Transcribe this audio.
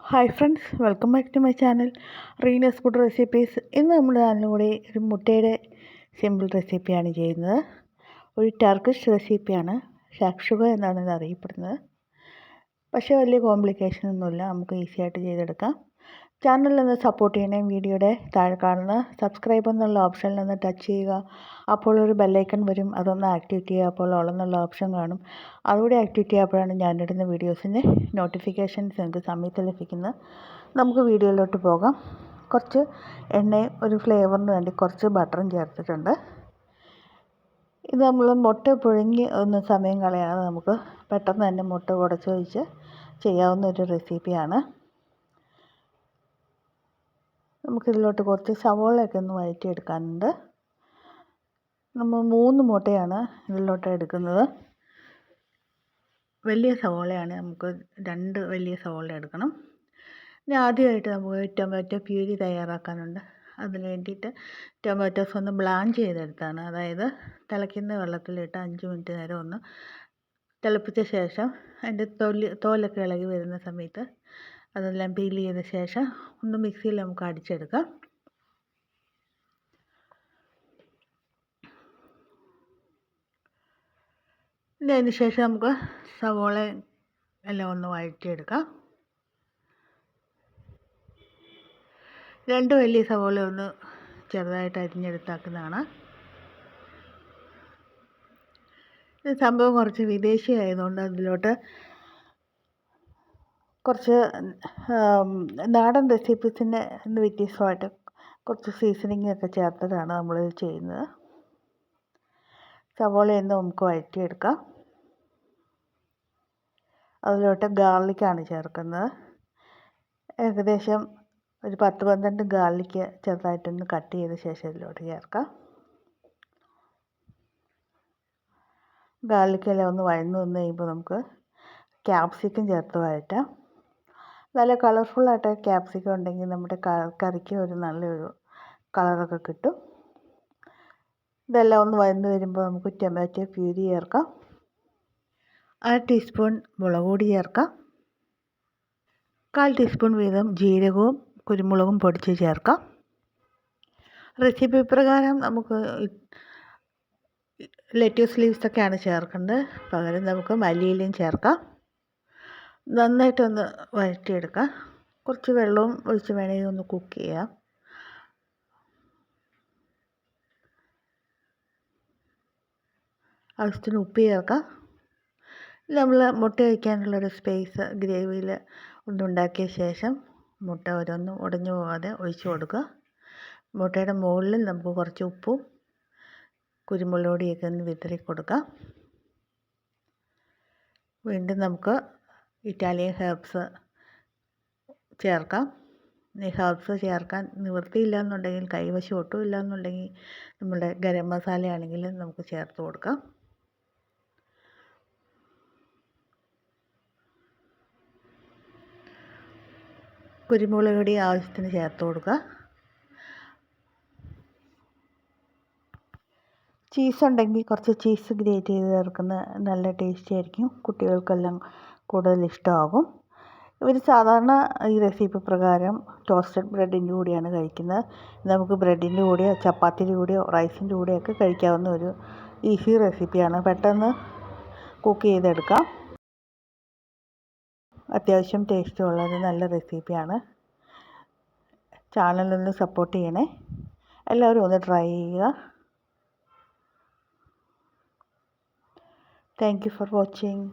Hi friends, welcome back to my channel Reena's food recipes. ഇന്ന് നമ്മുടെ ചാനലിലൂടെ ഒരു മുട്ടയുടെ സിമ്പിൾ റെസിപ്പിയാണ് ചെയ്യുന്നത്. ഒരു ടർക്കിഷ് റെസിപ്പിയാണ്. ഷാക്ഷുക എന്നാണ് ഇത് അറിയപ്പെടുന്നത്. പക്ഷേ വലിയ കോംപ്ലിക്കേഷൻ ഒന്നുമില്ല, നമുക്ക് ഈസി ആയിട്ട് ചെയ്തെടുക്കാം. ചാനലിൽ നിന്ന് സപ്പോർട്ട് ചെയ്യണേ. വീഡിയോയുടെ താഴെ കാണുന്ന സബ്സ്ക്രൈബ് എന്നുള്ള ഓപ്ഷനിൽ നിന്ന് ടച്ച് ചെയ്യുക. അപ്പോൾ ഒരു ബെല്ലൈക്കൺ വരും, അതൊന്ന് ആക്ടിവേറ്റ് ചെയ്യുക. അപ്പോൾ ഓൾ എന്നുള്ള ഓപ്ഷൻ കാണും, അതുകൂടി ആക്ടിവേറ്റ് ചെയ്യുമ്പോഴാണ് ഞാനിടുന്ന വീഡിയോസിൻ്റെ നോട്ടിഫിക്കേഷൻസ് നിങ്ങൾക്ക് സമയത്ത് ലഭിക്കുന്നത്. നമുക്ക് വീഡിയോയിലോട്ട് പോകാം. കുറച്ച് എണ്ണയും ഒരു ഫ്ലേവറിന് വേണ്ടി കുറച്ച് ബട്ടറും ചേർത്തിട്ടുണ്ട്. ഇത് നമ്മൾ മുട്ട പുഴുങ്ങി ഒന്ന് സമയം കളയാതെ നമുക്ക് പെട്ടെന്ന് തന്നെ മുട്ട ഉടച്ച് വെച്ച് ചെയ്യാവുന്ന ഒരു റെസിപ്പിയാണ്. നമുക്കിതിലോട്ട് കുറച്ച് സവോളയൊക്കെ ഒന്ന് വഴറ്റിയെടുക്കാനുണ്ട്. നമ്മൾ 3 മുട്ടയാണ് ഇതിലോട്ട് എടുക്കുന്നത്. വലിയ സവോളയാണ്, നമുക്ക് 2 വലിയ സവോള എടുക്കണം. ഇനി ആദ്യമായിട്ട് നമുക്ക് ടൊമാറ്റോ പ്യൂരി തയ്യാറാക്കാനുണ്ട്. അതിന് വേണ്ടിയിട്ട് ടൊമാറ്റോസ് ഒന്ന് ബ്ലാഞ്ച് ചെയ്തെടുത്താണ്, അതായത് തിളയ്ക്കുന്ന വെള്ളത്തിലിട്ട് 5 മിനിറ്റ് നേരം ഒന്ന് തിളപ്പിച്ച ശേഷം അതിൻ്റെ തോലൊക്കെ ഇളകി വരുന്ന സമയത്ത് അതെല്ലാം പീൽ ചെയ്ത ശേഷം ഒന്ന് മിക്സിയിൽ നമുക്ക് അടിച്ചെടുക്കാം. അതിന് ശേഷം നമുക്ക് സവോള എല്ലാം ഒന്ന് വഴറ്റിയെടുക്കാം. 2 വലിയ സവോള ഒന്ന് ചെറുതായിട്ട് അരിഞ്ഞെടുത്താക്കുന്നതാണ്. ഇത് സംഭവം കുറച്ച് വിദേശി ആയതുകൊണ്ട് അതിലോട്ട് കുറച്ച് നാടൻ റെസിപ്പീസിൻ്റെ വ്യത്യസ്തമായിട്ട് കുറച്ച് സീസണിങ് ഒക്കെ ചേർത്തിട്ടാണ് നമ്മൾ ചെയ്യുന്നത്. സവോളയൊന്ന് നമുക്ക് വഴറ്റിയെടുക്കാം. അതിലോട്ട് ഗാർലിക്കാണ് ചേർക്കുന്നത്. ഏകദേശം ഒരു 10-12 ഗാർലിക്ക് ചെറുതായിട്ടൊന്ന് കട്ട് ചെയ്ത ശേഷം ഇതിലോട്ട് ചേർക്കാം. ഗാർലിക്കെല്ലാം ഒന്ന് വഴന്ന് വന്ന് കഴിയുമ്പോൾ നമുക്ക് ക്യാപ്സിക്കം ചേർത്ത് വഴറ്റാം. നല്ല കളർഫുള്ളായിട്ട് ക്യാപ്സിക്കം ഉണ്ടെങ്കിൽ നമ്മുടെ കറിക്ക് ഒരു നല്ലൊരു കളറൊക്കെ കിട്ടും. ഇതെല്ലാം ഒന്ന് വഴന്ന് വരുമ്പോൾ നമുക്ക് ടൊമാറ്റോ പ്യൂരി ചേർക്കാം. 1/2 ടീസ്പൂൺ മുളക് പൊടി ചേർക്കാം. 1/4 ടീസ്പൂൺ വീതം ജീരകവും കുരുമുളകും പൊടിച്ച് ചേർക്കാം. റെസിപ്പി പ്രകാരം നമുക്ക് ലെറ്റ്യൂസ് ലീവ്സൊക്കെയാണ് ചേർക്കേണ്ടത്, പകരം നമുക്ക് മല്ലിയിലയും ചേർക്കാം. നന്നായിട്ടൊന്ന് വഴറ്റിയെടുക്കാം. കുറച്ച് വെള്ളവും ഒഴിച്ച് വേണമെങ്കിൽ ഒന്ന് കുക്ക് ചെയ്യാം. ആവശ്യത്തിന് ഉപ്പ് ചേർക്കാം. നമ്മൾ മുട്ട വയ്ക്കാനുള്ളൊരു സ്പേസ് ഗ്രേവിയിൽ ഒന്നുണ്ടാക്കിയ ശേഷം മുട്ട ഓരോന്നും ഉടഞ്ഞു പോകാതെ ഒഴിച്ച് കൊടുക്കുക. മുട്ടയുടെ മുകളിൽ നമുക്ക് കുറച്ച് ഉപ്പും കുരുമുളക് പൊടിയൊക്കെ ഒന്ന് വിതറി കൊടുക്കാം. വീണ്ടും നമുക്ക് ഇറ്റാലിയൻ ഹെർബ്സ് ചേർക്കാം. ഈ ഹെർബ്സ് ചേർക്കാൻ നിവൃത്തിയില്ല എന്നുണ്ടെങ്കിൽ, കൈവശം ഒട്ടും ഇല്ല എന്നുണ്ടെങ്കിൽ നമ്മുടെ ഗരം മസാലയാണെങ്കിലും നമുക്ക് ചേർത്ത് കൊടുക്കാം. കുരുമുളക് പൊടി ആവശ്യത്തിന് ചേർത്ത് കൊടുക്കുക. ചീസ് ഉണ്ടെങ്കിൽ കുറച്ച് ചീസ് ഗ്രേറ്റ് ചെയ്ത് ചേർക്കുന്നത് നല്ല ടേസ്റ്റി ആയിരിക്കും, കുട്ടികൾക്കെല്ലാം കൂടുതൽ ഇഷ്ടമാകും. ഇവർ സാധാരണ ഈ റെസിപ്പി പ്രകാരം ടോസ്റ്റഡ് ബ്രെഡിൻ്റെ കൂടെയാണ് കഴിക്കുന്നത്. നമുക്ക് ബ്രെഡിൻ്റെ കൂടെയോ ചപ്പാത്തിയുടെ കൂടെയോ റൈസിൻ്റെ കൂടെയൊക്കെ കഴിക്കാവുന്ന ഒരു ഈസി റെസിപ്പിയാണ്. പെട്ടെന്ന് കുക്ക് ചെയ്തെടുക്കാം. അത്യാവശ്യം ടേസ്റ്റുള്ളൊരു നല്ല റെസിപ്പിയാണ്. ചാനലൊന്ന് സപ്പോർട്ട് ചെയ്യണേ. എല്ലാവരും ഒന്ന് ട്രൈ ചെയ്യുക. Thank you for watching.